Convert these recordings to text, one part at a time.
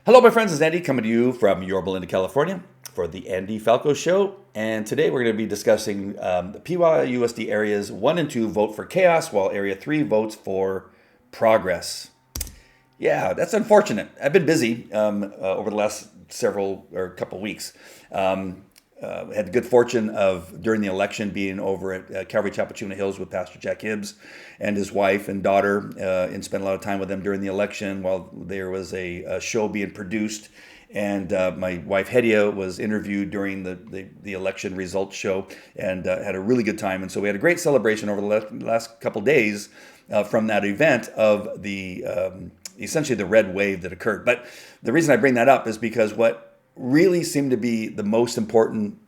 Hello, my friends. It's Andy coming to you from Yorba Linda, California for the Andy Falco Show. And today we're going to be discussing the PYLUSD areas 1 and 2 vote for chaos, while Area 3 votes for progress. Yeah, that's unfortunate. I've been busy over the last couple weeks. Had the good fortune of, during the election, being over at Calvary Chapel, Chino Hills with Pastor Jack Hibbs and his wife and daughter, and spent a lot of time with them during the election while there was a show being produced. And my wife Hedia was interviewed during the election results show, and had a really good time. And so we had a great celebration over the last couple days from that event of the essentially the red wave that occurred. But the reason I bring that up is because what really seemed to be the most important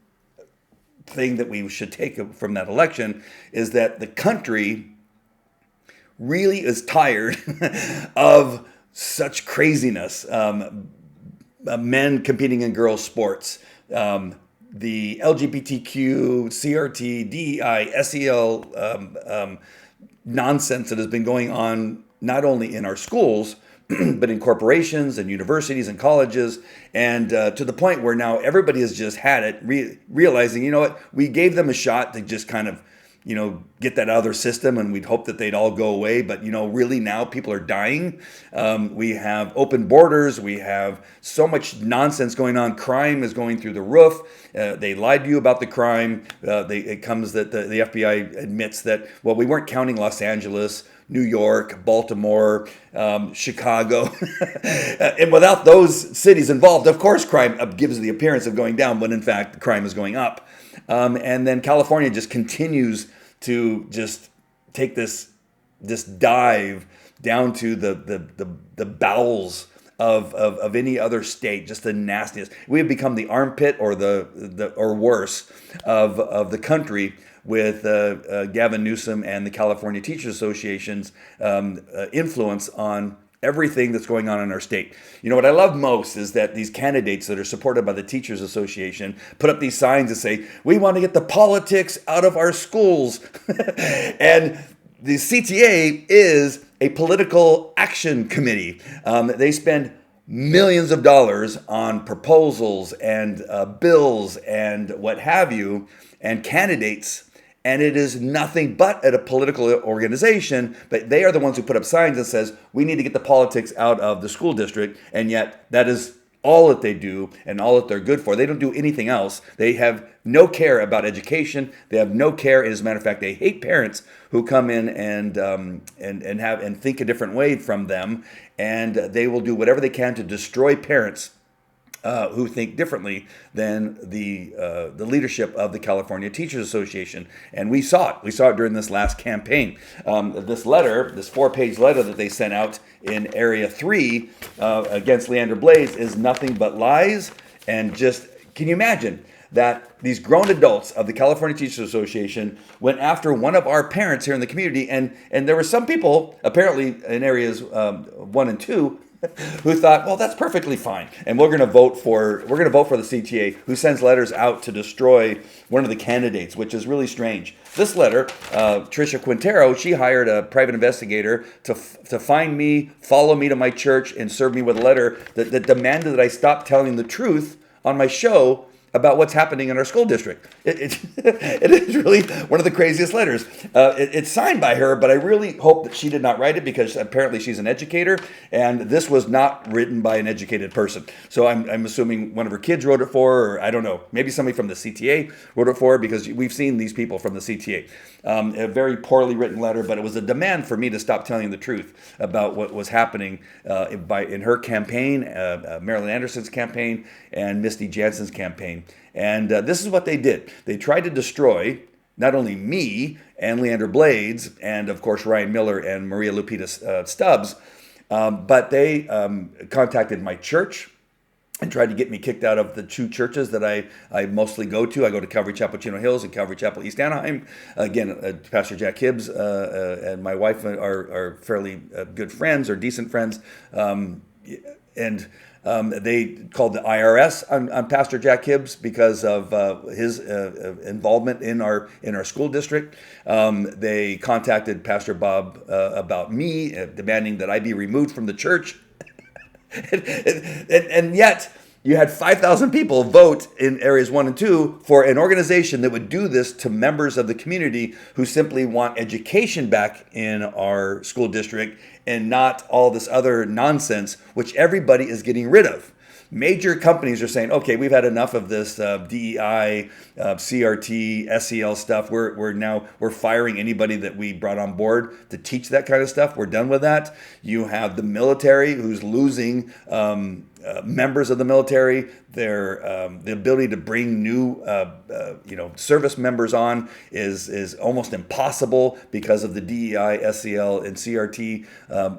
thing that we should take from that election is that the country really is tired of such craziness. Men competing in girls' sports, the LGBTQ, CRT, DEI, SEL nonsense that has been going on not only in our schools, but in corporations and universities and colleges, and to the point where now everybody has just had it, realizing, you know what, we gave them a shot to just kind of, get that out of their system, and we'd hope that they'd all go away. But, really now people are dying. We have open borders. We have so much nonsense going on. Crime is going through the roof. They lied to you about the crime. It comes that the FBI admits that, well, we weren't counting Los Angeles, New York, Baltimore, Chicago. And without those cities involved, of course, crime gives the appearance of going down, when in fact, the crime is going up. And then California just continues to just take this dive down to the bowels of any other state, just the nastiest. We have become the armpit or or worse of the country, with Gavin Newsom and the California Teachers Association's influence on everything that's going on in our state. What I love most is that these candidates that are supported by the Teachers Association put up these signs that say, we want to get the politics out of our schools. And the CTA is a political action committee. They spend millions of dollars on proposals and bills and what have you, and candidates. And it is nothing but at a political organization, but they are the ones who put up signs that says, we need to get the politics out of the school district. And yet that is all that they do and all that they're good for. They don't do anything else. They have no care about education. They have no care. As a matter of fact, they hate parents who come in and think a different way from them. And they will do whatever they can to destroy parents who think differently than the leadership of the California Teachers Association. And we saw it. We saw it during this last campaign. This 4-page letter that they sent out in Area 3 against Leander Blades is nothing but lies. And just, can you imagine that these grown adults of the California Teachers Association went after one of our parents here in the community? And there were some people, apparently in areas 1 and 2, who thought, well, that's perfectly fine, and we're going to vote for the CTA, who sends letters out to destroy one of the candidates, which is really strange. This letter, Tricia Quintero, she hired a private investigator to find me, follow me to my church, and serve me with a letter that demanded that I stop telling the truth on my show about what's happening in our school district. It is really one of the craziest letters. It's signed by her, but I really hope that she did not write it, because apparently she's an educator, and this was not written by an educated person. So I'm assuming one of her kids wrote it for her, or I don't know, maybe somebody from the CTA wrote it for her, because we've seen these people from the CTA. A very poorly written letter, but it was a demand for me to stop telling the truth about what was happening in her campaign, Marilyn Anderson's campaign, and Misty Jansen's campaign. And this is what they did. They tried to destroy not only me and Leander Blades, and of course Ryan Miller and Maria Lupita Stubbs, but they contacted my church and tried to get me kicked out of the 2 churches that I mostly go to. I go to Calvary Chapel, Chino Hills, and Calvary Chapel, East Anaheim. Again, Pastor Jack Hibbs and my wife are fairly good friends, or decent friends. They called the IRS on Pastor Jack Hibbs because of his involvement in our school district. They contacted Pastor Bob about me, demanding that I be removed from the church. And yet, you had 5,000 people vote in areas 1 and 2 for an organization that would do this to members of the community who simply want education back in our school district and not all this other nonsense, which everybody is getting rid of. Major companies are saying, okay, we've had enough of this DEI, CRT, SEL stuff. We're firing anybody that we brought on board to teach that kind of stuff. We're done with that. You have the military who's losing members of the military. The ability to bring new service members on is almost impossible because of the DEI, SEL, and CRT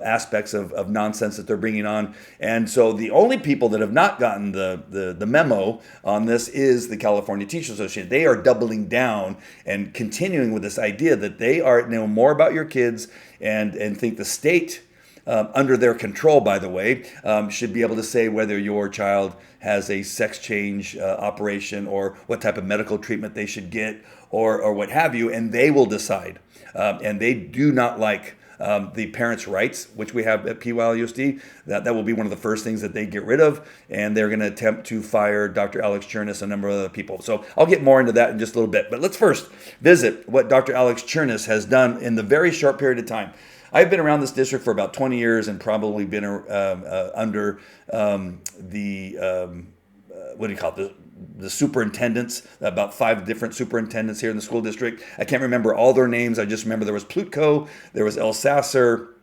aspects of nonsense that they're bringing on. And so the only people that have not gotten the memo on this is the California Teachers Association. They are doubling down and continuing with this idea that they know more about your kids and think the state, under their control, by the way, should be able to say whether your child has a sex change operation or what type of medical treatment they should get or what have you, and they will decide. And they do not like the parents' rights, which we have at PYLUSD. That will be one of the first things that they get rid of, and they're going to attempt to fire Dr. Alex Chernis and a number of other people. So I'll get more into that in just a little bit. But let's first visit what Dr. Alex Chernis has done in the very short period of time. I've been around this district for about 20 years and probably been under the superintendents, about 5 different superintendents here in the school district. I can't remember all their names. I just remember there was Plutko, there was El Sasser,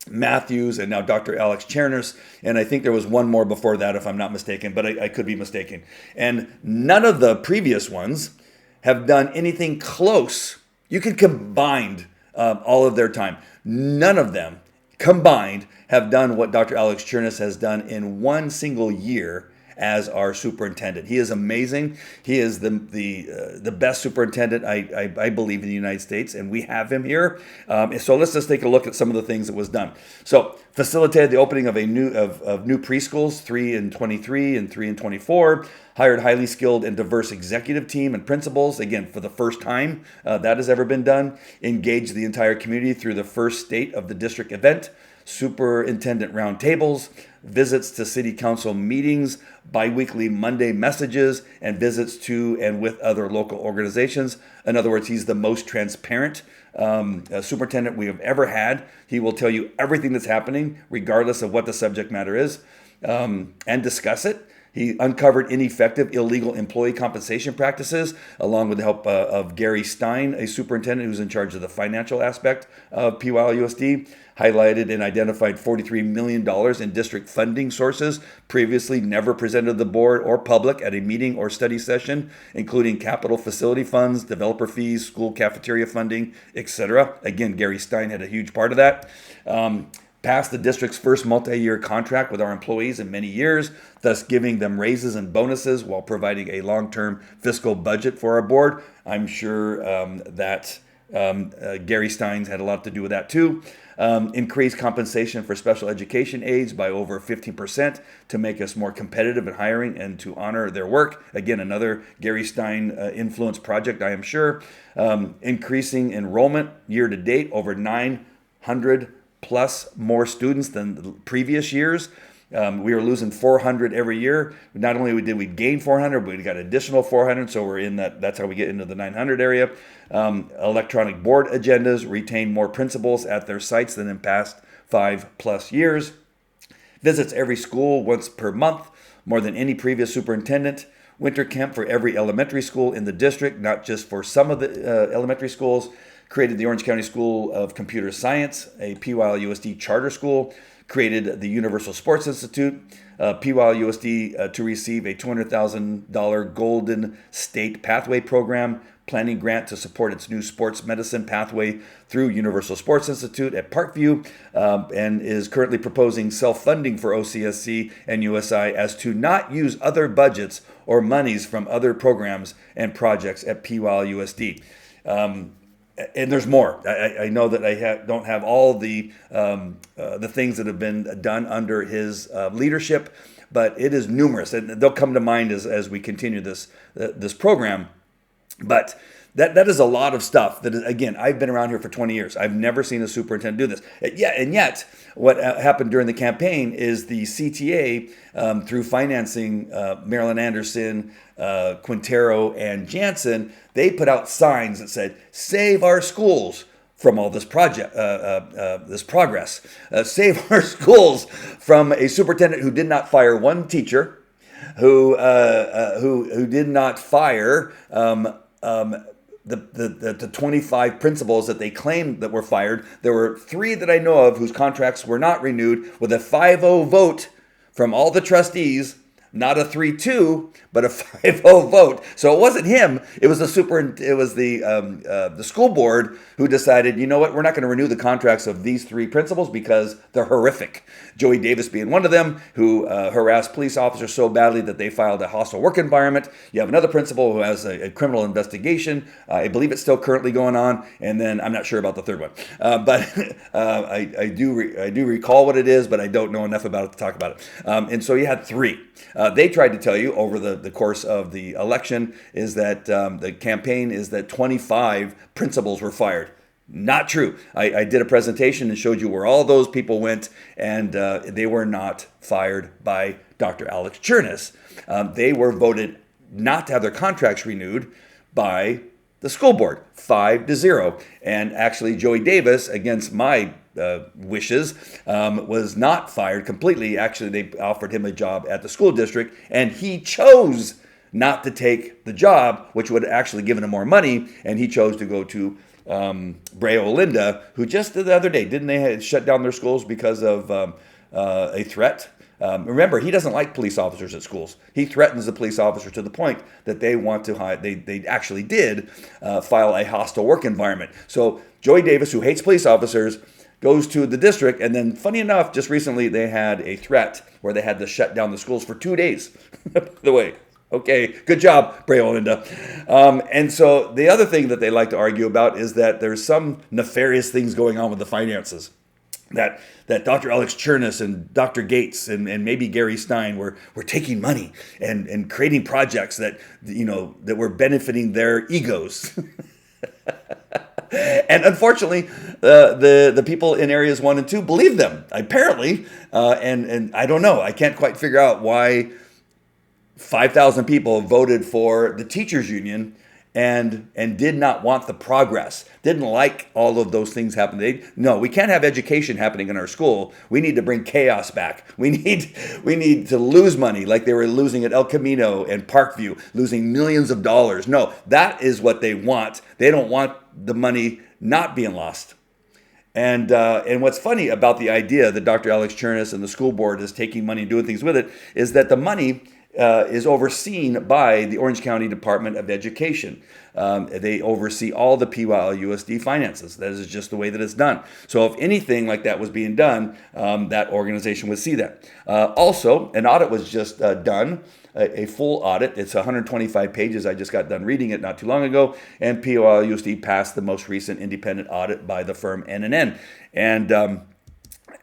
Matthews, and now Dr. Alex Chernis. And I think there was one more before that, if I'm not mistaken, but I could be mistaken. And none of the previous ones have done anything close. You could combine all of their time. None of them combined have done what Dr. Alex Chernis has done in one single year as our superintendent. He is amazing. He is the best superintendent, I believe, in the United States, and we have him here. So let's just take a look at some of the things that was done. So facilitated the opening of new preschools, 3 in 23 and 3 in 24. Hired highly skilled and diverse executive team and principals, again, for the first time that has ever been done. Engaged the entire community through the first state of the district event, superintendent roundtables, visits to city council meetings, biweekly Monday messages, and visits to and with other local organizations. In other words, he's the most transparent superintendent we have ever had. He will tell you everything that's happening, regardless of what the subject matter is, and discuss it. He uncovered ineffective illegal employee compensation practices, along with the help of Gary Stein, a superintendent who's in charge of the financial aspect of PYLUSD, highlighted and identified $43 million in district funding sources previously never presented to the board or public at a meeting or study session, including capital facility funds, developer fees, school cafeteria funding, etc. Again, Gary Stein had a huge part of that. Passed the district's first multi-year contract with our employees in many years, thus giving them raises and bonuses while providing a long-term fiscal budget for our board. I'm sure that Gary Stein's had a lot to do with that too. Increased compensation for special education aides by over 15% to make us more competitive in hiring and to honor their work. Again, another Gary Stein influence project, I am sure. Increasing enrollment year to date, over 900 plus more students than the previous years. We were losing 400 every year. Not only did we gain 400, but we got additional 400. So we're in that. That's how we get into the 900 area. Electronic board agendas retain more principals at their sites than in past 5+ years. Visits every school once per month, more than any previous superintendent. Winter camp for every elementary school in the district, not just for some of the elementary schools. Created the Orange County School of Computer Science, a PYLUSD charter school. Created the Universal Sports Institute, PYLUSD to receive a $200,000 Golden State Pathway Program planning grant to support its new sports medicine pathway through Universal Sports Institute at Parkview, and is currently proposing self-funding for OCSC and USI as to not use other budgets or monies from other programs and projects at PYLUSD. And there's more. I know that I don't have all the things that have been done under his leadership, but it is numerous, and they'll come to mind as we continue this program. But That is a lot of stuff. That is, again, I've been around here for 20 years. I've never seen a superintendent do this. And yet, what happened during the campaign is the CTA, through financing Marilyn Anderson, Quintero, and Jansen, they put out signs that said, "Save our schools from all this this progress. Save our schools from a superintendent who did not fire one teacher, who did not fire." The 25 principals that they claimed that were fired. There were 3 that I know of whose contracts were not renewed with a 5-0 vote from all the trustees, not a 3-2, but a 5-0 vote. So it wasn't him. It was the school board who decided, you know what, we're not going to renew the contracts of these 3 principals because they're horrific. Joey Davis being one of them, who harassed police officers so badly that they filed a hostile work environment. You have another principal who has a criminal investigation. I believe it's still currently going on. And then I'm not sure about the third one. But I do recall what it is, but I don't know enough about it to talk about it. And so you had 3. They tried to tell you over the course of the election is that the campaign is that 25 principals were fired. Not true. I did a presentation and showed you where all those people went, and they were not fired by Dr. Alex Chernis. They were voted not to have their contracts renewed by the school board, 5-0. And actually, Joey Davis, against my wishes, was not fired completely. Actually, they offered him a job at the school district, and he chose not to take the job, which would have actually given him more money, and he chose to go to Brea Olinda, who just the other day, didn't they shut down their schools because of a threat? Remember, he doesn't like police officers at schools. He threatens the police officer to the point that they want to hire. They actually did file a hostile work environment. So Joey Davis, who hates police officers, goes to the district, and then, funny enough, just recently they had a threat where they had to shut down the schools for 2 days. By the way. Okay, good job, Brea Olinda. And so the other thing that they like to argue about is that there's some nefarious things going on with the finances. That Dr. Alex Chernis and Dr. Gates and maybe Gary Stein were taking money and creating projects that were benefiting their egos. And unfortunately, the people in areas 1 and 2 believe them, apparently. And I don't know. I can't quite figure out why 5,000 people voted for the teachers union and did not want the progress, didn't like all of those things happening. No, we can't have education happening in our school. We need to bring chaos back. We need to lose money like they were losing at El Camino and Parkview, losing millions of dollars. No, that is what they want. They don't want the money not being lost. And what's funny about the idea that Dr. Alex Chernis and the school board is taking money and doing things with it is that the money is overseen by the Orange County Department of Education. They oversee all the PYLUSD finances. That is just the way that it's done. So if anything like that was being done, that organization would see that. Also, an audit was just done, a full audit. It's 125 pages. I just got done reading it not too long ago. And PYLUSD passed the most recent independent audit by the firm N&N. And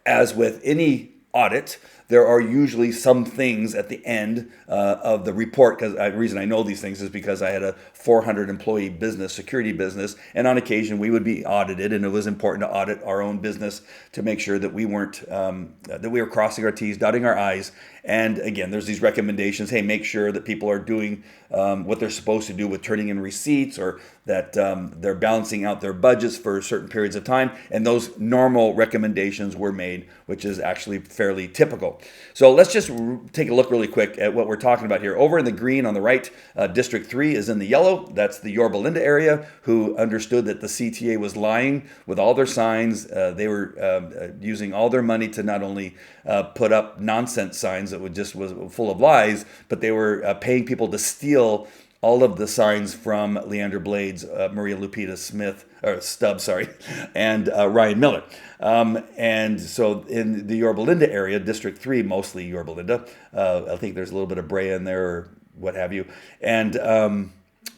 as with any audit, there are usually some things at the end of the report, because the reason I know these things is because I had a 400 employee business, security business, and on occasion we would be audited, and it was important to audit our own business to make sure that we weren't, that we were crossing our T's, dotting our I's. And again, there's these recommendations, hey, make sure that people are doing what they're supposed to do with turning in receipts, or that they're balancing out their budgets for certain periods of time. And those normal recommendations were made, which is actually fairly typical. So let's just take a look really quick at what we're talking about here. Over in the green on the right, District 3 is in the yellow. That's the Yorba Linda area, who understood that the CTA was lying with all their signs. They were using all their money to not only put up nonsense signs that was full of lies, but they were paying people to steal all of the signs from Leander Blades, Maria Lupita Stubbs, and Ryan Miller. And so in the Yorba Linda area, District 3, mostly Yorba Linda, I think there's a little bit of Brea in there or what have you. And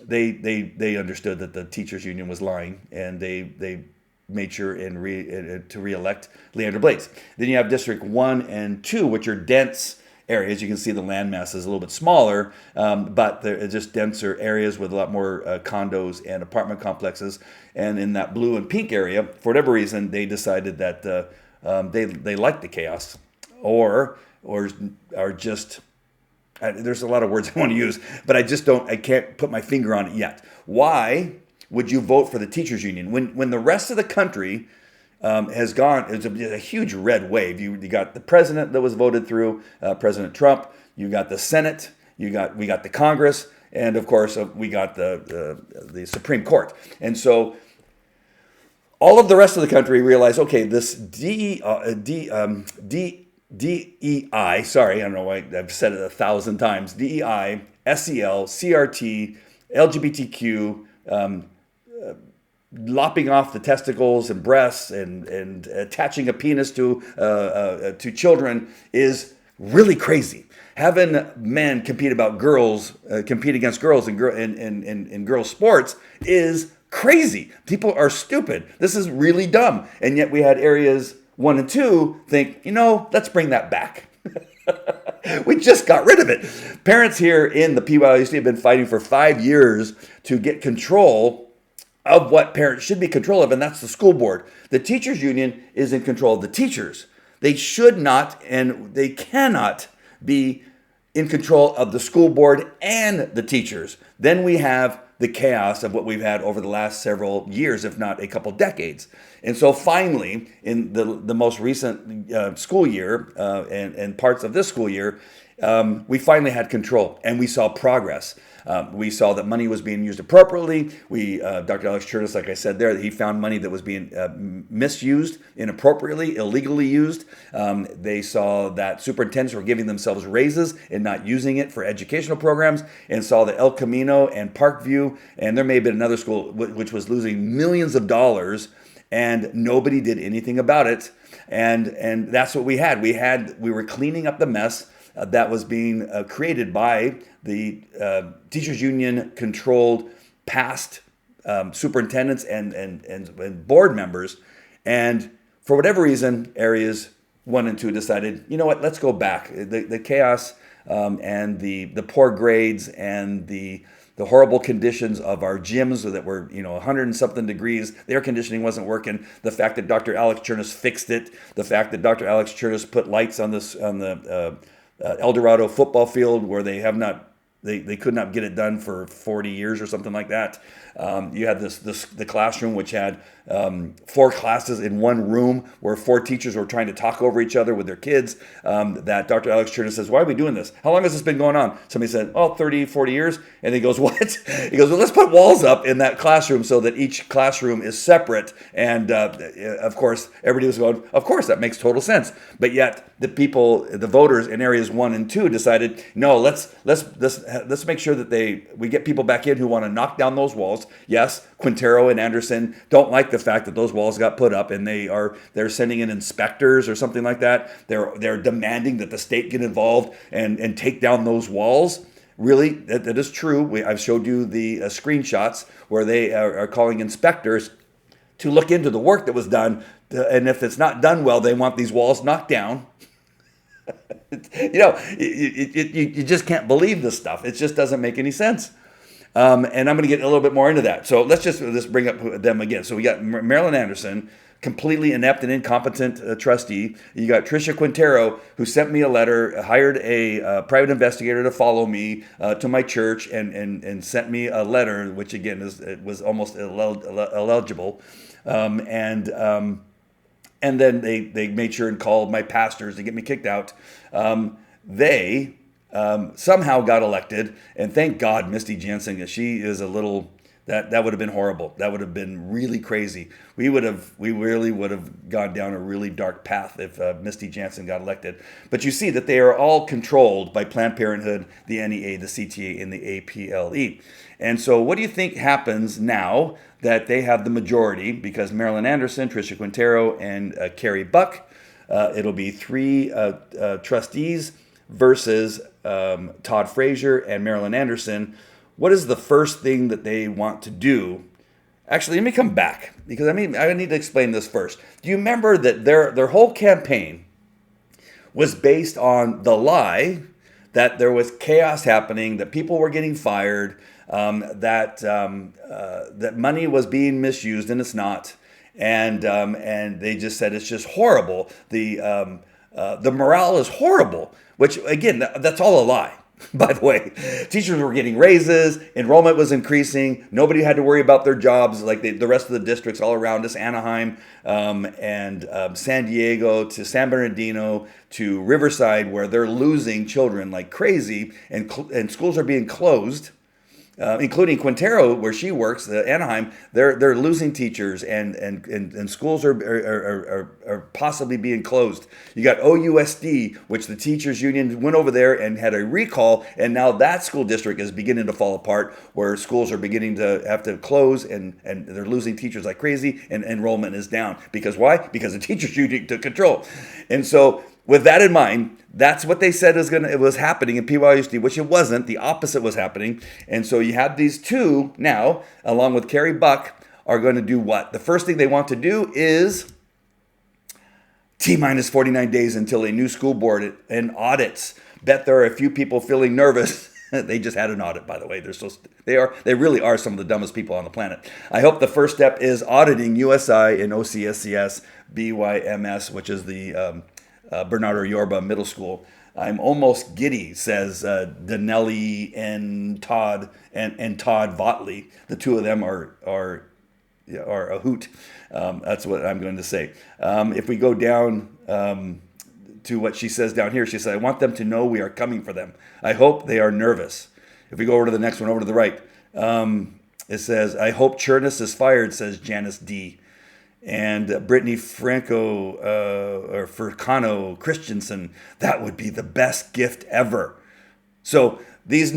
they understood that the teachers union was lying, and they made sure to re-elect Leander Blades. Then you have District 1 and 2, which are dense areas. You can see the landmass is a little bit smaller, but they're just denser areas with a lot more condos and apartment complexes. And in that blue and pink area, for whatever reason, they decided that they like the chaos, or are just. There's a lot of words I want to use, but I can't put my finger on it yet. Why would you vote for the teachers union when the rest of the country has gone? It's a huge red wave. You got the president that was voted through, President Trump. You got the Senate. We got the Congress, and of course we got the Supreme Court. And so all of the rest of the country realized, okay, this DEI, sorry, I don't know why I've said it 1,000 times. DEI, SEL, CRT, LGBTQ, lopping off the testicles and breasts and attaching a penis to children is really crazy. Having men compete against girls in girls sports is crazy. People are stupid. This is really dumb. And yet we had areas 1 and 2 think, let's bring that back. We just got rid of it. Parents here in the PYLUSD have been fighting for 5 years to get control of what parents should be control of, and that's the school board. The teachers union is in control of the teachers. They should not and they cannot be in control of the school board and the teachers. Then we have the chaos of what we've had over the last several years, if not a couple decades. And so finally, in the most recent school year and parts of this school year, we finally had control and we saw progress. We saw that money was being used appropriately. Dr. Alex Chernis, like I said there, he found money that was being misused, inappropriately, illegally used. They saw that superintendents were giving themselves raises and not using it for educational programs, and saw that El Camino and Parkview, and there may have been another school which was losing millions of dollars, and nobody did anything about it. And that's what we had. We were cleaning up the mess that was being created by the teachers union controlled past superintendents and board members. And for whatever reason, areas 1 and 2 decided, you know what, let's go back. The chaos and the poor grades and the horrible conditions of our gyms that were 100 and something degrees. The air conditioning wasn't working. The fact that Dr. Alex Chernis fixed it. The fact that Dr. Alex Chernis put lights on the El Dorado football field where they could not get it done for 40 years or something like that. You had the classroom which had 4 classes in one room where 4 teachers were trying to talk over each other with their kids. That Dr. Alex Chernis says, why are we doing this? How long has this been going on? Somebody said, 30, 40 years. And he goes, what? He goes, well, let's put walls up in that classroom so that each classroom is separate. And of course, everybody was going, of course, that makes total sense. But yet the voters in areas 1 and 2 decided, no, let's make sure that we get people back in who want to knock down those walls. Yes, Quintero and Anderson don't like the fact that those walls got put up, and they're sending in inspectors or something like that. They're demanding that the state get involved and take down those walls. Really, that is true. I've showed you the screenshots where they are calling inspectors to look into the work that was done, and if it's not done well, they want these walls knocked down. You just can't believe this stuff. It just doesn't make any sense. And I'm going to get a little bit more into that. So let's bring up them again. So we got Marilyn Anderson, completely inept and incompetent trustee. You got Tricia Quintero, who sent me a letter, hired a private investigator to follow me to my church, and sent me a letter, which again was almost illegible. And then they made sure and called my pastors to get me kicked out. They somehow got elected, and thank God Misty Jensen, she is a little, that would have been horrible. That would have been really crazy. We really would have gone down a really dark path if Misty Jensen got elected. But you see that they are all controlled by Planned Parenthood, the NEA, the CTA, and the APLE. And so what do you think happens now that they have the majority? Because Marilyn Anderson, Tricia Quintero, and Carrie Buck, it'll be 3 trustees versus Todd Frazier and Marilyn Anderson. What is the first thing that they want to do? Actually, let me come back, because I need to explain this first. Do you remember that their whole campaign was based on the lie that there was chaos happening, that people were getting fired, that money was being misused, and it's not. And they just said it's just horrible. The morale is horrible, which again, that's all a lie. By the way, teachers were getting raises, enrollment was increasing, nobody had to worry about their jobs like the rest of the districts all around us, Anaheim and San Diego to San Bernardino to Riverside, where they're losing children like crazy, and schools are being closed. Including Quintero, where she works, Anaheim, they're losing teachers, and schools are possibly being closed. You got OUSD, which the teachers union went over there and had a recall, and now that school district is beginning to fall apart, where schools are beginning to have to close, and they're losing teachers like crazy, and enrollment is down. Because why? Because the teachers union took control. And so with that in mind, that's what they said it was happening in PYLUSD, which it wasn't. The opposite was happening. And so you have these two now, along with Carrie Buck, are going to do what? The first thing they want to do is T-minus 49 days until a new school board and audits. Bet there are a few people feeling nervous. They just had an audit, by the way. They really are some of the dumbest people on the planet. I hope the first step is auditing USI and OCSCS, BYMS, which is the Bernardo Yorba Middle School. I'm almost giddy, says Danelli and Todd and Todd Votley. The two of them are a hoot. That's what I'm going to say. If we go down to what she says down here, she said, I want them to know we are coming for them. I hope they are nervous. If we go over to the next one, over to the right, it says, I hope Chernus is fired, says Janice D. And Brittany Franco or Furcano Christensen, that would be the best gift ever. So these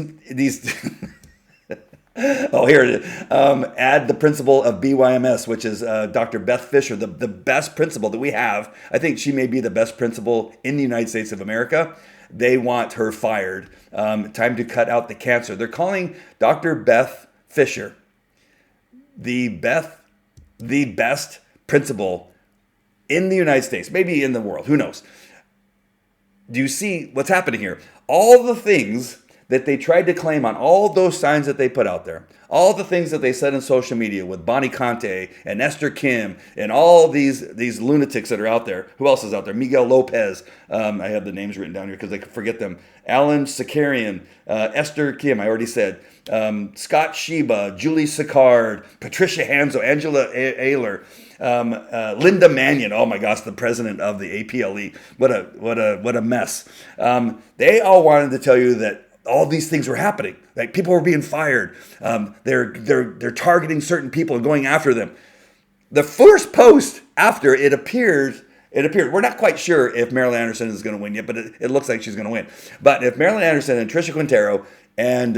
oh, here it is. Add the principal of BYMS, which is Dr. Beth Fisher, the best principal that we have. I think she may be the best principal in the United States of America. They want her fired. Time to cut out the cancer. They're calling Dr. Beth Fisher the best principal in the United States, maybe in the world, who knows? Do you see what's happening here? All the things that they tried to claim on all those signs that they put out there, all the things that they said in social media with Bonnie Conte and Esther Kim and all these lunatics that are out there. Who else is out there? Miguel Lopez. I have the names written down here because I could forget them. Alan Sakarian, Esther Kim, I already said. Scott Sheba, Julie Sicard, Patricia Hanzo, Angela Ayler, Linda Mannion. Oh my gosh, the president of the APLE. What a mess. They all wanted to tell you that all these things were happening. Like people were being fired. They're targeting certain people and going after them. The first post after it appeared. We're not quite sure if Marilyn Anderson is going to win yet, but it looks like she's going to win. But if Marilyn Anderson and Tricia Quintero and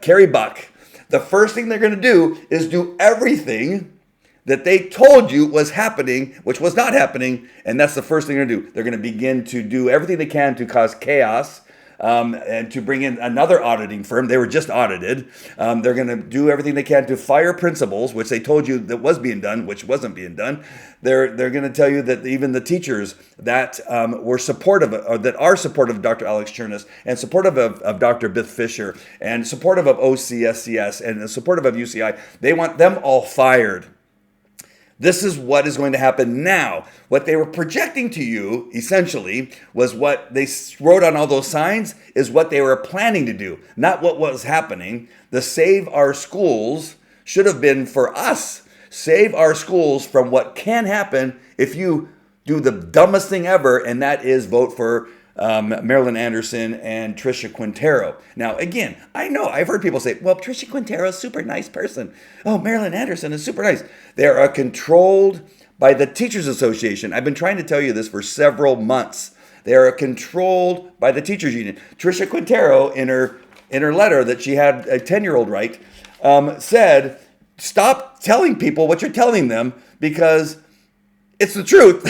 Carrie Buck, the first thing they're going to do is do everything that they told you was happening, which was not happening, and that's the first thing they're going to do. They're going to begin to do everything they can to cause chaos, and to bring in another auditing firm. They were just audited. They're going to do everything they can to fire principals, which they told you that was being done, which wasn't being done. They're going to tell you that even the teachers that were supportive, or that are supportive of Dr. Alex Chernus and supportive of Dr. Beth Fisher and supportive of OCSCS and supportive of UCI, they want them all fired. This is what is going to happen now. What they were projecting to you, essentially, was what they wrote on all those signs is what they were planning to do, not what was happening. The Save Our Schools should have been for us. Save our schools from what can happen if you do the dumbest thing ever, and that is vote for Marilyn Anderson and Tricia Quintero. Now, again, I know I've heard people say, well, Tricia Quintero is a super nice person. Oh, Marilyn Anderson is super nice. They are controlled by the Teachers Association. I've been trying to tell you this for several months. They are controlled by the teachers union. Tricia Quintero, in her letter that she had a 10-year-old write, said, stop telling people what you're telling them because it's the truth.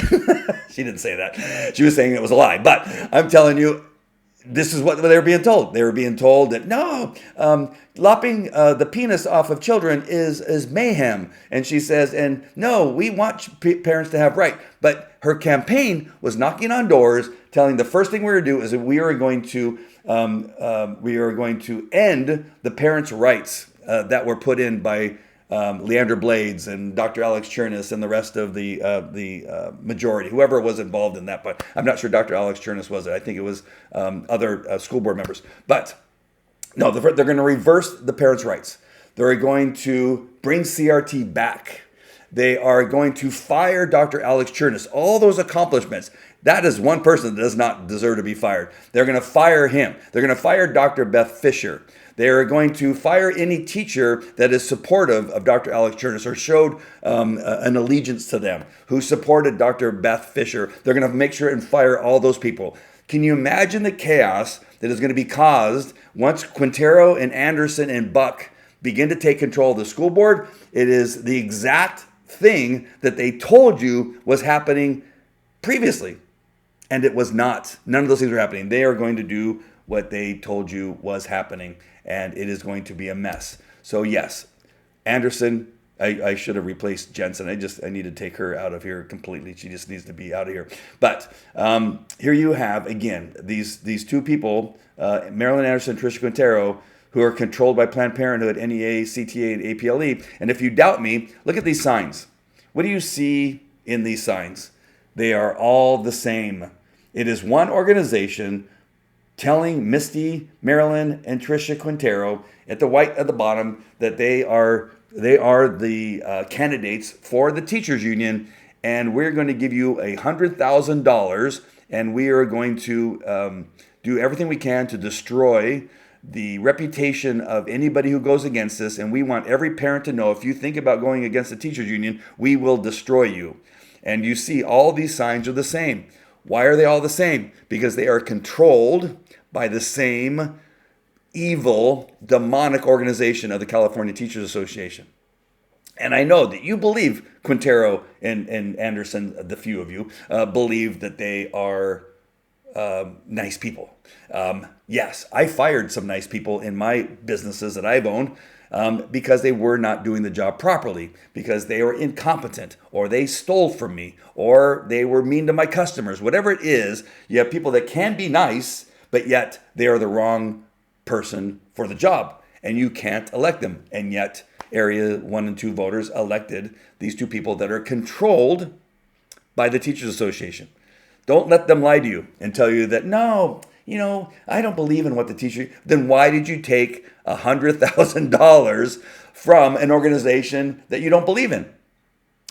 She didn't say that. She was saying it was a lie. But I'm telling you, This is what they were being told. They were being told that no, lopping the penis off of children is mayhem. And she says, and no, we want parents to have right. But her campaign was knocking on doors, telling the first thing we're going to do is that we are going to end the parents' rights that were put in by Leander Blades and Dr. Alex Chernus and the rest of the majority, whoever was involved in that. But I'm not sure Dr. Alex Chernus was it. I think it was other school board members. But no, they're going to reverse the parents' rights. They're going to bring CRT back. They are going to fire Dr. Alex Chernus. All those accomplishments. That is one person that does not deserve to be fired. They're going to fire him. They're going to fire Dr. Beth Fisher. They are going to fire any teacher that is supportive of Dr. Alex Chernus or showed an allegiance to them, who supported Dr. Beth Fisher. They're going to make sure and fire all those people. Can you imagine the chaos that is going to be caused once Quintero and Anderson and Buck begin to take control of the school board? It is the exact thing that they told you was happening previously. And it was not. None of those things are happening. They are going to do what they told you was happening, and it is going to be a mess. So yes, Anderson, I should have replaced Jensen. I need to take her out of here completely. She just needs to be out of here. But here you have, again, these two people, Marilyn Anderson and Tricia Quintero, who are controlled by Planned Parenthood, NEA, CTA, and APLE. And if you doubt me, look at these signs. What do you see in these signs? They are all the same. It is one organization telling Misty, Marilyn, and Tricia Quintero at the white at the bottom that they are the candidates for the teachers union, and we're going to give you $100,000, and we are going to do everything we can to destroy the reputation of anybody who goes against this, and we want every parent to know, if you think about going against the teachers union, we will destroy you. And you see all these signs are the same. Why are they all the same? Because they are controlled by the same evil, demonic organization of the California Teachers Association. And I know that you believe Quintero and Anderson, the few of you, believe that they are nice people. Yes, I fired some nice people in my businesses that I've owned because they were not doing the job properly, because they were incompetent, or they stole from me, or they were mean to my customers. Whatever it is, you have people that can be nice, but yet they are the wrong person for the job, and you can't elect them. And yet Area 1 and 2 voters elected these two people that are controlled by the Teachers Association. Don't let them lie to you and tell you that, no, I don't believe in what the teacher. Then why did you take $100,000 from an organization that you don't believe in?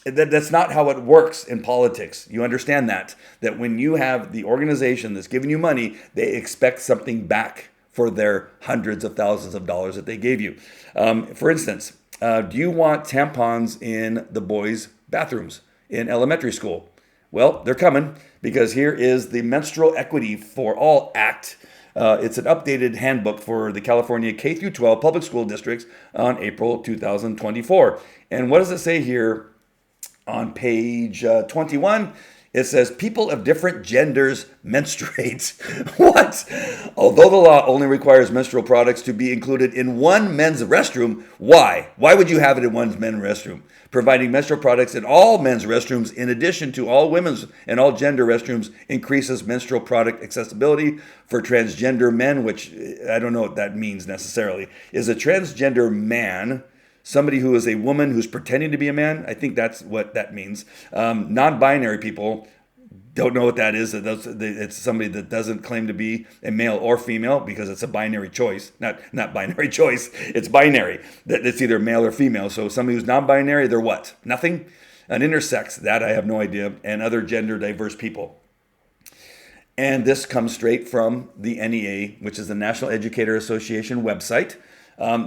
That's not how it works in politics. You understand that when you have the organization that's giving you money, they expect something back for their hundreds of thousands of dollars that they gave you. For instance, do you want tampons in the boys' bathrooms in elementary school? Well, they're coming, because here is the Menstrual Equity for All Act. It's an updated handbook for the California K through 12 public school districts on April 2024. And what does it say here on page 21? It says people of different genders menstruate. What? Although the law only requires menstrual products to be included in one men's restroom, why? Why would you have it in one men's restroom? Providing menstrual products in all men's restrooms, in addition to all women's and all gender restrooms, increases menstrual product accessibility for transgender men, which I don't know what that means necessarily. Is a transgender man somebody who is a woman who's pretending to be a man? I think that's what that means. Non-binary people don't know what that is. It's somebody that doesn't claim to be a male or female, because it's a binary choice. Not binary choice. It's binary. It's either male or female. So somebody who's non-binary, they're what? Nothing? An intersex, that I have no idea. And other gender diverse people. And this comes straight from the NEA, which is the National Educator Association website.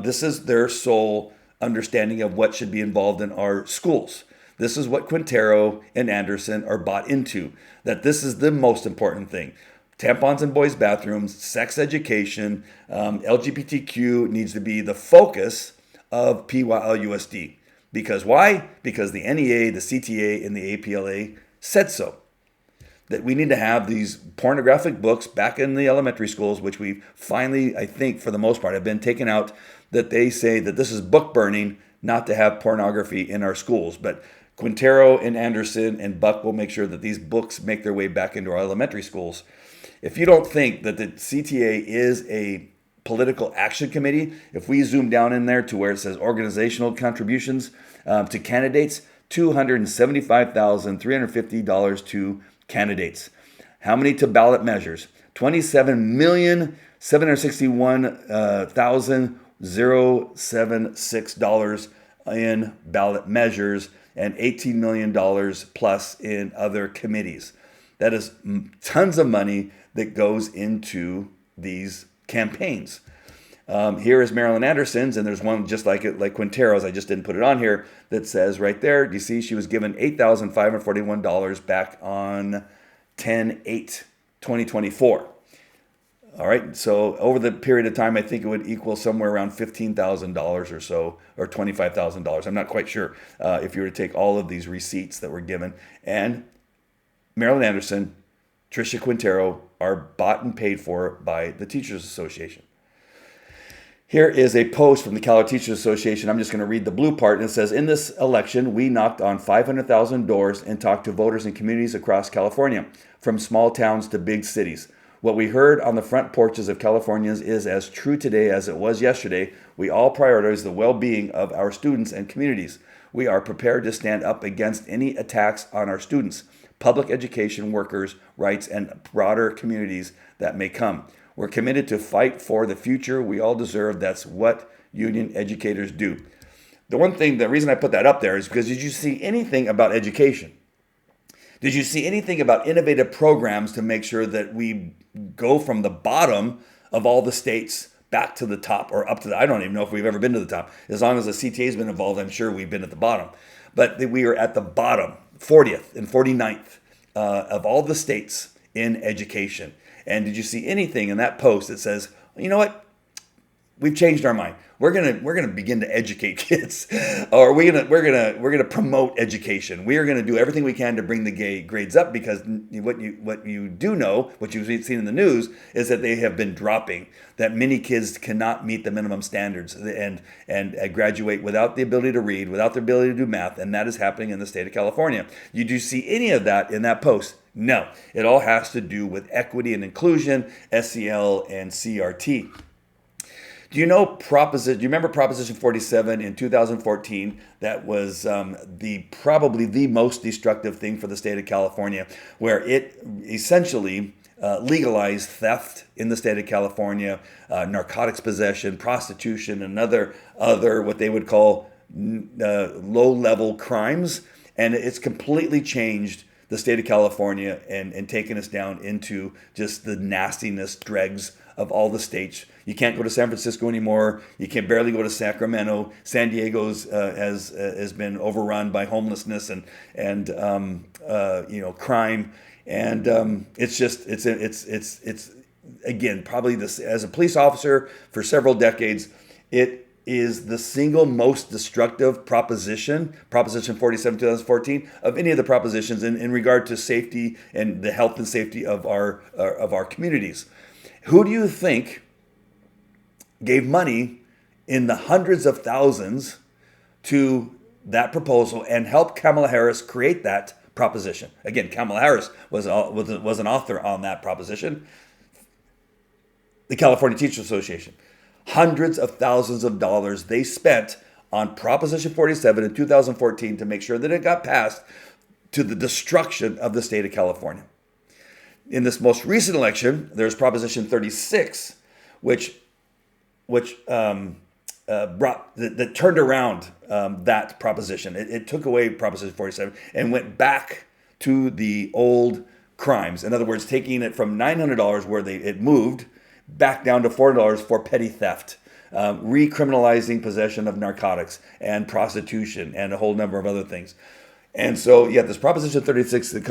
This is their sole understanding of what should be involved in our schools. This is what Quintero and Anderson are bought into, that this is the most important thing. Tampons in boys' bathrooms, sex education, LGBTQ needs to be the focus of PYLUSD. Because why? Because the NEA, the CTA, and the APLA said so. that we need to have these pornographic books back in the elementary schools, which we finally, I think, for the most part, have been taken out, that they say that this is book burning not to have pornography in our schools. But Quintero and Anderson and Buck will make sure that these books make their way back into our elementary schools. If you don't think that the CTA is a political action committee, if we zoom down in there to where it says organizational contributions to candidates, $275,350 to candidates. How many to ballot measures? $27,761,076 in ballot measures and $18 million plus in other committees. That is tons of money that goes into these campaigns. Here is Marilyn Anderson's, and there's one just like it, like Quintero's. I just didn't put it on here. That says right there. Do you see? She was given $8,541 back on 10/8/2024. All right. So over the period of time, I think it would equal somewhere around $15,000 or so, or $25,000. I'm not quite sure if you were to take all of these receipts that were given. And Marilyn Anderson, Tricia Quintero are bought and paid for by the Teachers Association. Here is a post from the Cal Teachers Association. I'm just going to read the blue part. And it says, in this election, we knocked on 500,000 doors and talked to voters in communities across California, from small towns to big cities. What we heard on the front porches of Californians is as true today as it was yesterday. We all prioritize the well-being of our students and communities. We are prepared to stand up against any attacks on our students, public education workers' rights, and broader communities that may come. We're committed to fight for the future we all deserve. That's what union educators do. The reason I put that up there is because did you see anything about education? Did you see anything about innovative programs to make sure that we go from the bottom of all the states back to the top, or up to I don't even know if we've ever been to the top. As long as the CTA has been involved, I'm sure we've been at the bottom. But we are at the bottom, 40th and 49th of all the states in education. And did you see anything in that post that says, you know what? We've changed our mind. We're gonna begin to educate kids, or we're gonna promote education. We are gonna do everything we can to bring the grades up, because what you do know, what you've seen in the news, is that they have been dropping. That many kids cannot meet the minimum standards and graduate without the ability to read, without the ability to do math, and that is happening in the state of California. You do see any of that in that post? No. It all has to do with equity and inclusion, SEL and CRT. Do you know do you remember Proposition 47 in 2014? That was probably the most destructive thing for the state of California, where it essentially legalized theft in the state of California, narcotics possession, prostitution, and other what they would call low-level crimes. And it's completely changed the state of California and taken us down into just the nastiness dregs of all the states. You can't go to San Francisco anymore. You can barely go to Sacramento. San Diego's has been overrun by homelessness and crime, and it's again, probably this, as a police officer for several decades, it is the single most destructive Proposition 47, 2014, of any of the propositions in regard to safety and the health and safety of our communities. Who do you think gave money in the hundreds of thousands to that proposal and helped Kamala Harris create that proposition? Again, Kamala Harris was an author on that proposition. The California Teachers Association. Hundreds of thousands of dollars they spent on Proposition 47 in 2014 to make sure that it got passed, to the destruction of the state of California. In this most recent election, there's Proposition 36, which turned around that proposition. It took away Proposition 47 and went back to the old crimes. In other words, taking it from $900 where it moved back down to $400 for petty theft, recriminalizing possession of narcotics and prostitution and a whole number of other things. And so, yeah, this Proposition 36 that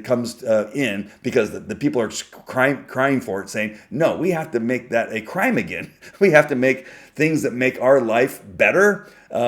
comes in because the people are crying for it, saying, no, we have to make that a crime again. We have to make things that make our life better. We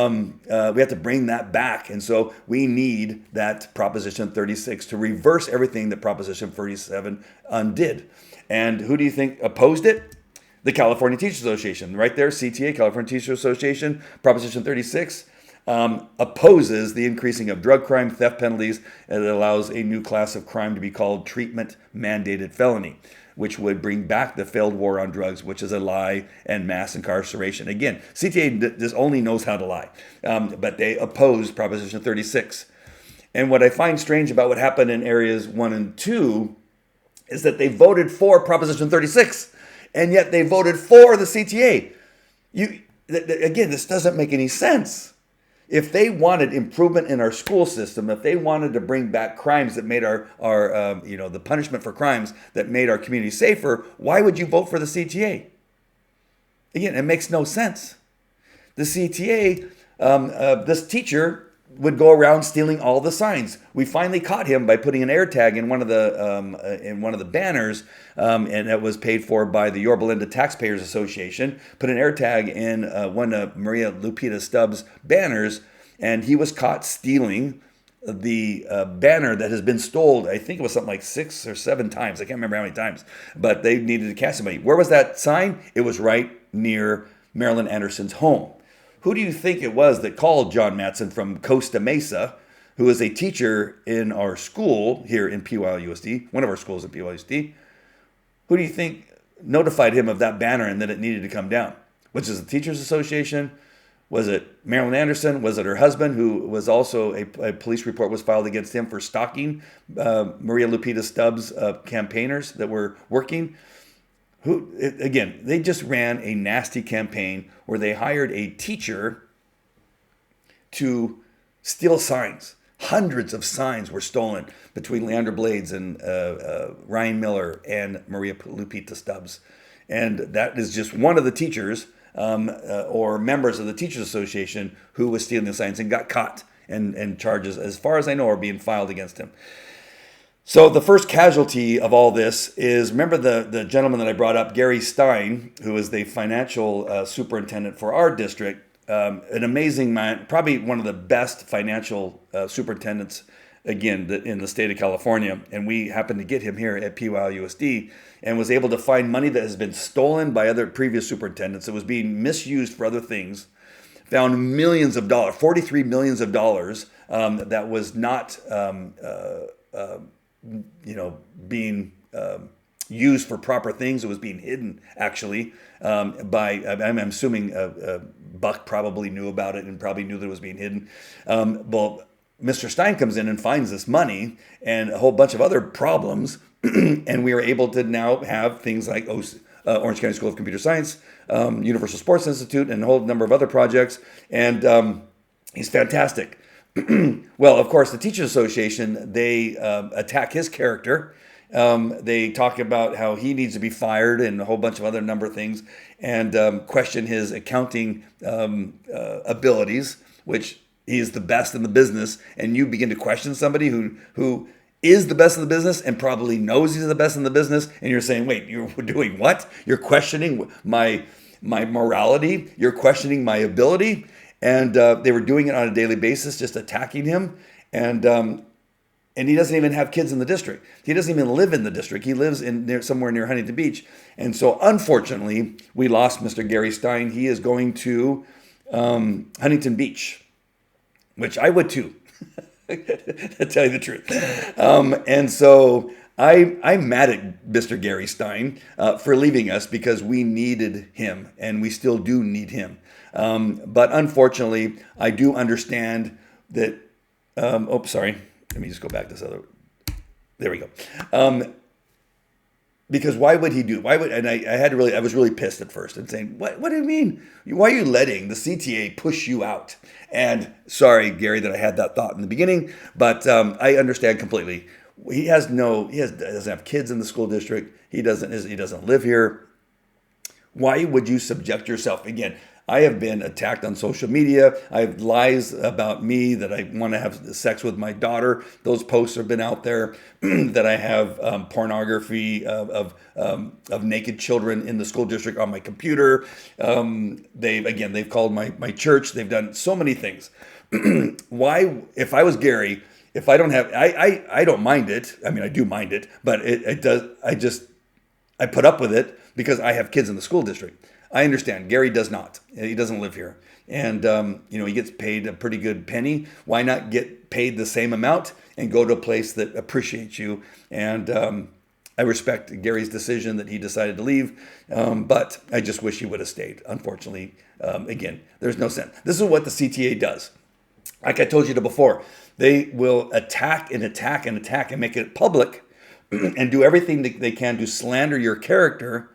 have to bring that back. And so we need that Proposition 36 to reverse everything that Proposition 37 undid. And who do you think opposed it? The California Teachers Association. Right there, CTA, California Teachers Association, Proposition 36. Opposes the increasing of drug crime, theft penalties, and it allows a new class of crime to be called treatment mandated felony, which would bring back the failed war on drugs, which is a lie, and mass incarceration. Again, CTA just only knows how to lie, but they oppose Proposition 36. And what I find strange about what happened in areas 1 and 2 is that they voted for Proposition 36, and yet they voted for the CTA. Again, this doesn't make any sense. If they wanted improvement in our school system, if they wanted to bring back crimes that made our the punishment for crimes that made our community safer, why would you vote for the CTA? Again, it makes no sense. The CTA, this teacher would go around stealing all the signs. We finally caught him by putting an air tag in one of the banners, and it was paid for by the Yorba Linda Taxpayers Association. Put an air tag in one of Maria Lupita Stubbs' banners, and he was caught stealing the banner that has been stolen. I think it was something like 6 or 7 times. I can't remember how many times, but they needed to catch somebody. Where was that sign? It was right near Marilyn Anderson's home. Who do you think it was that called John Matson from Costa Mesa, who is a teacher in our school here in PYLUSD, one of our schools at PYLUSD? Who do you think notified him of that banner and that it needed to come down? Which is the Teachers Association? Was it Marilyn Anderson? Was it her husband, who was also a police report was filed against him for stalking Maria Lupita Stubbs' campaigners that were working? Again, they just ran a nasty campaign where they hired a teacher to steal signs. Hundreds of signs were stolen between Leandra Blades and Ryan Miller and Maria Lupita Stubbs. And that is just one of the teachers or members of the Teachers Association who was stealing the signs and got caught. And charges, as far as I know, are being filed against him. So the first casualty of all this is, remember the gentleman that I brought up, Gary Stein, who is the financial superintendent for our district, an amazing man, probably one of the best financial superintendents, again, in the state of California. And we happened to get him here at PYLUSD and was able to find money that has been stolen by other previous superintendents. It was being misused for other things. Found millions of dollars, $43 million that was not being used for proper things. It was being hidden, actually, I'm assuming Buck probably knew about it and probably knew that it was being hidden. Well, Mr. Stein comes in and finds this money and a whole bunch of other problems, and we are able to now have things like Orange County School of Computer Science, Universal Sports Institute, and a whole number of other projects, and he's fantastic. Well, of course, the Teachers Association, they attack his character. They talk about how he needs to be fired and a whole bunch of other number of things, and question his accounting abilities, which he is the best in the business. And you begin to question somebody who is the best in the business and probably knows he's the best in the business, and you're saying, wait, you're doing what? You're questioning my morality. You're questioning my ability. And they were doing it on a daily basis, just attacking him. And he doesn't even have kids in the district. He doesn't even live in the district. He lives somewhere near Huntington Beach. And so, unfortunately, we lost Mr. Gary Stein. He is going to Huntington Beach, which I would too, to tell you the truth. And so I'm mad at Mr. Gary Stein for leaving us because we needed him, and we still do need him. But unfortunately, I do understand that. Sorry. Let me just go back to this other. There we go. Because why would he do? Why would? And I was really pissed at first and saying, what do you mean? Why are you letting the CTA push you out? And sorry, Gary, that I had that thought in the beginning, but I understand completely. He doesn't have kids in the school district. He doesn't live here. Why would you subject yourself? Again, I have been attacked on social media. I have lies about me that I want to have sex with my daughter. Those posts have been out there. That I have pornography of naked children in the school district on my computer. They've called my church. They've done so many things. Why, if I was Gary, if I don't have, I don't mind it. I mean, I do mind it, but it does. I put up with it because I have kids in the school district. I understand. Gary does not. He doesn't live here. And, he gets paid a pretty good penny. Why not get paid the same amount and go to a place that appreciates you? And I respect Gary's decision that he decided to leave. But I just wish he would have stayed. Unfortunately, again, there's no sense. This is what the CTA does. Like I told you before, they will attack and attack and attack and make it public and do everything that they can to slander your character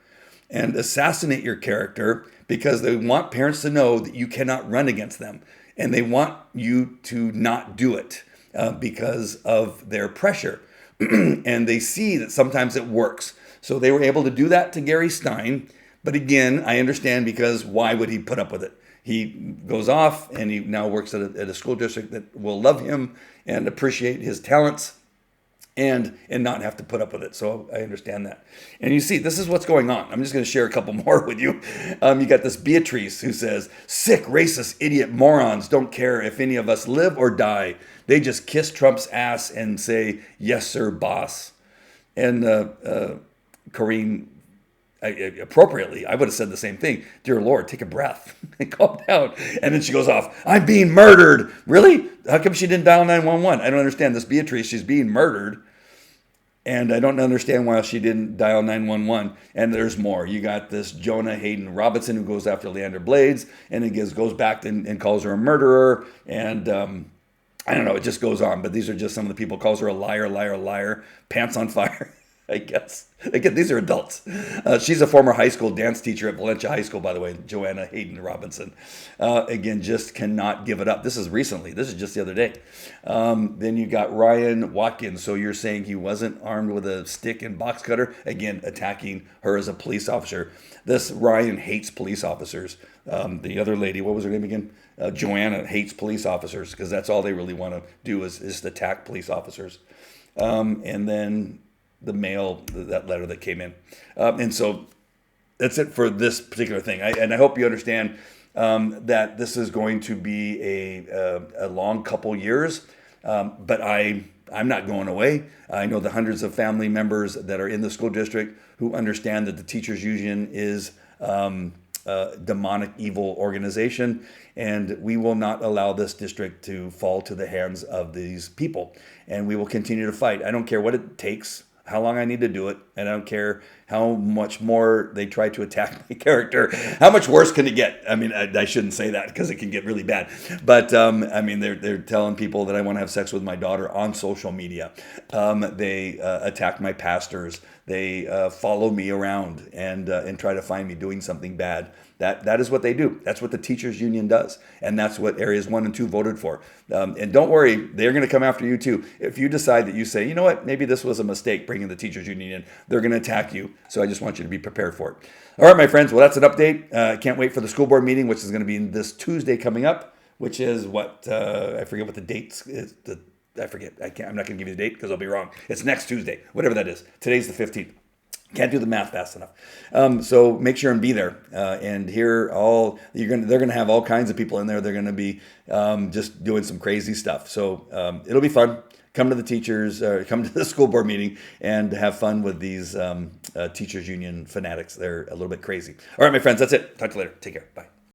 and assassinate your character because they want parents to know that you cannot run against them. And they want you to not do it because of their pressure. And they see that sometimes it works. So they were able to do that to Gary Stein. But again, I understand because why would he put up with it? He goes off and he now works at a school district that will love him and appreciate his talents and not have to put up with it. So I understand that. And you see, this is what's going on. I'm just going to share a couple more with you. You got this Beatrice who says, sick, racist, idiot morons don't care if any of us live or die. They just kiss Trump's ass and say, yes, sir, boss. And Corrine, appropriately, I would have said the same thing. Dear Lord, take a breath and calm down. And then she goes off, I'm being murdered. Really? How come she didn't dial 911? I don't understand this Beatrice. She's being murdered. And I don't understand why she didn't dial 911. And there's more. You got this Jonah Hayden Robinson who goes after Leander Blades and it goes back and calls her a murderer. And I don't know, it just goes on. But these are just some of the people. Calls her a liar, liar, liar, pants on fire. I guess. Again, these are adults. She's a former high school dance teacher at Valencia High School, by the way, Joanna Hayden Robinson. Again, just cannot give it up. This is recently. This is just the other day. Then you got Ryan Watkins. So you're saying he wasn't armed with a stick and box cutter? Again, attacking her as a police officer. This Ryan hates police officers. The other lady, what was her name again? Joanna hates police officers because that's all they really want to do is attack police officers. And then the mail, that letter that came in. And so that's it for this particular thing. And I hope you understand that this is going to be a long couple years, but I'm not going away. I know the hundreds of family members that are in the school district who understand that the teachers union is a demonic, evil organization, and we will not allow this district to fall to the hands of these people. And we will continue to fight. I don't care what it takes, how long I need to do it, and I don't care how much more they try to attack my character. How much worse can it get? I mean, I shouldn't say that because it can get really bad. But I mean, they're telling people that I want to have sex with my daughter on social media. They attack my pastors. They follow me around and try to find me doing something bad. That is what they do. That's what the teachers union does. And that's what areas 1 and 2 voted for. And don't worry, they're going to come after you too. If you decide that you say, you know what, maybe this was a mistake bringing the teachers union in, they're going to attack you. So I just want you to be prepared for it. All right, my friends. Well, that's an update. I can't wait for the school board meeting, which is going to be this Tuesday coming up, which is what, I forget what the date is. I forget. I'm not going to give you the date because I'll be wrong. It's next Tuesday, whatever that is. Today's the 15th. Can't do the math fast enough. So make sure and be there and hear they're going to have all kinds of people in there. They're going to be just doing some crazy stuff. So it'll be fun. Come to the come to the school board meeting and have fun with these teachers union fanatics. They're a little bit crazy. All right, my friends, that's it. Talk to you later. Take care. Bye.